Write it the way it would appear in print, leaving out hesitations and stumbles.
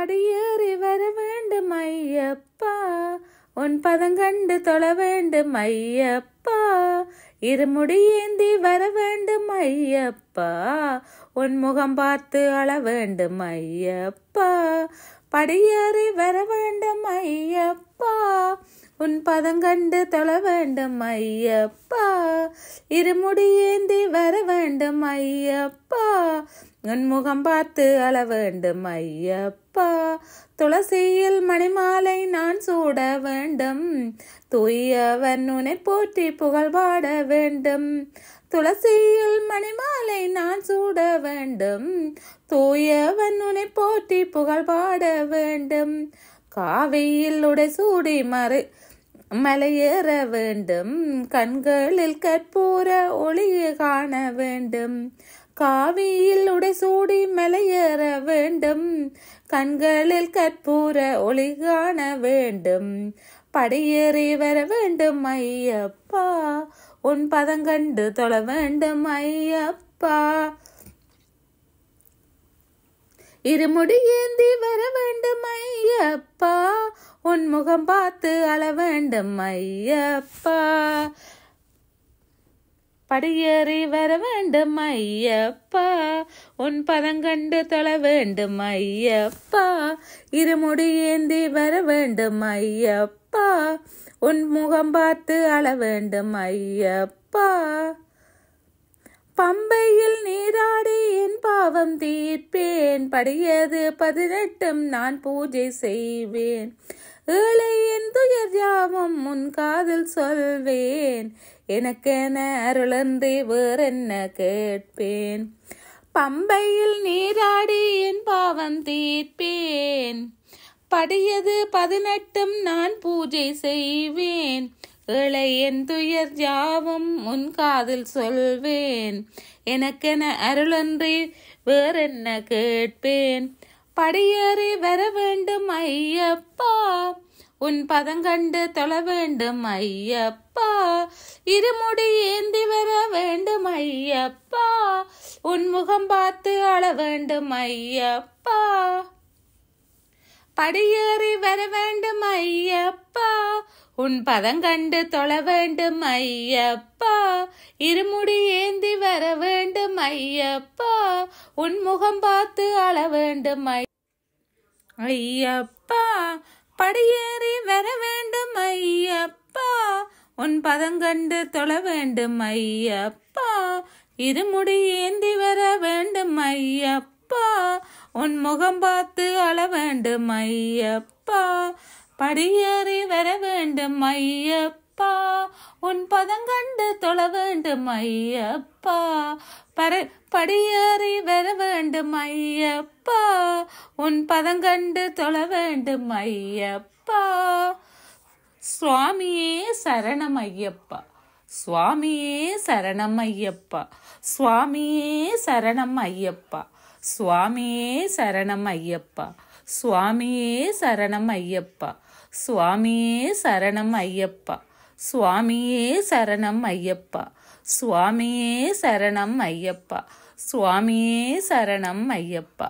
படியேறி வர வேண்டும் ஐயப்பா, உன் பதங்கண்டு தொழ வேண்டும் ஐயப்பா, இருமுடி ஏந்தி வர வேண்டும் ஐயப்பா, உன் முகம் பார்த்து அழ வேண்டும் ஐயப்பா, படியேறி வர வேண்டும் ஐயப்பா, உன் பதங்கண்டு தொழ வேண்டும் ஐயப்பா, இருமுடி ஏந்தி வர வேண்டும் ஐயப்பா, உன் முகம் பார்த்து அழ வேண்டும் ஐயப்பா, துளசியில் மணிமாலை நான் சூட வேண்டும், தூயவன் உன்னை போற்றி புகழ் பாட வேண்டும், துளசியில் மணிமாலை நான் சூட வேண்டும், தூயவன் உன்னை போற்றி புகழ் பாட வேண்டும், காவியில் உடை சூடி மலையேற வேண்டும், கண்களில் கற்பூர ஒளியை காண வேண்டும், காவியில் உடை சூடி மலையேற வேண்டும், கண்களில் கற்பூர ஒளி காண வேண்டும், படியேறி வர வேண்டும் ஐயப்பா, உன் பதங்கண்டு தொழ வேண்டும் ஐயப்பா, இருமுடி ஏந்தி வர வேண்டும் ஐயப்பா, உன் முகம் பார்த்து அழ வேண்டும் ஐயப்பா, படியேறி வர வேண்டும் ஐயப்பா, உன் பதங்கண்டு தொழ வேண்டும் ஐயப்பா, இருமுடி ஏந்தி வர வேண்டும் ஐயப்பா, உன் முகம் பார்த்து அழ வேண்டும் ஐயப்பா, பம்பையில் நீராடி என் பாவம் தீர்ப்பேன், படியது 18 நான் பூஜை செய்வேன், ஏழையின் துயர் யாவும் உன் காதில் சொல்வேன், எனக்கென அருளன்றி வேறென்ன கேட்பேன், பம்பையில் நீராடி என் பாவம் தீர்ப்பேன், படியது 18 நான் பூஜை செய்வேன், ஏழையின் துயர் யாவும் உன் காதில் சொல்வேன், எனக்கென அருளன்றி வேறென்ன கேட்பேன், படியேறி வர வேண்டும் ஐயப்பா, உன் பதங்கண்டு தொழ வேண்டும் ஐயப்பா, இருமுடி ஏந்தி வர வேண்டும் ஐயப்பா, உன் முகம் பார்த்து அழ வேண்டும் ஐயப்பா, படியேறி வர வேண்டும் ஐயப்பா, உன் பதங்கண்டு தொழ வேண்டும் ஐயப்பா, இருமுடி ஏந்தி வர வேண்டும் ஐயப்பா, உன் முகம் பார்த்து அழ வேண்டும் ஐயப்பா, படியேறி வர வேண்டும் ஐயப்பா, உன் பதங்கண்டு தொழ வேண்டும் ஐயப்பா, இருமுடி ஏந்தி வர வேண்டும் ஐயப்பா, உன் முகம் பார்த்து அழ வேண்டும் ஐயப்பா, படியேறி வர வேண்டும் ஐயப்பா, உன் பதங்கண்டு தொழ வேண்டும் ஐயப்பா, படியேறி வர வேண்டும் ஐயப்பா, உன் பதங்கண்டு தொழ வேண்டும் ஐயப்பா, சுவாமியே சரணம் ஐயப்பா, சுவாமியே சரணம் ஐயப்பா, சுவாமியே சரணம் ஐயப்பா, சுவாமியே சரணம் ஐயப்பா, சுவாமியே சரணம் ஐயப்பா, சுவாமியே சரணம் ஐயப்பா, சுவாமியே சரணம் ஐயப்பா, சுவாமியே சரணம் ஐயப்பா, சுவாமியே சரணம் ஐயப்பா.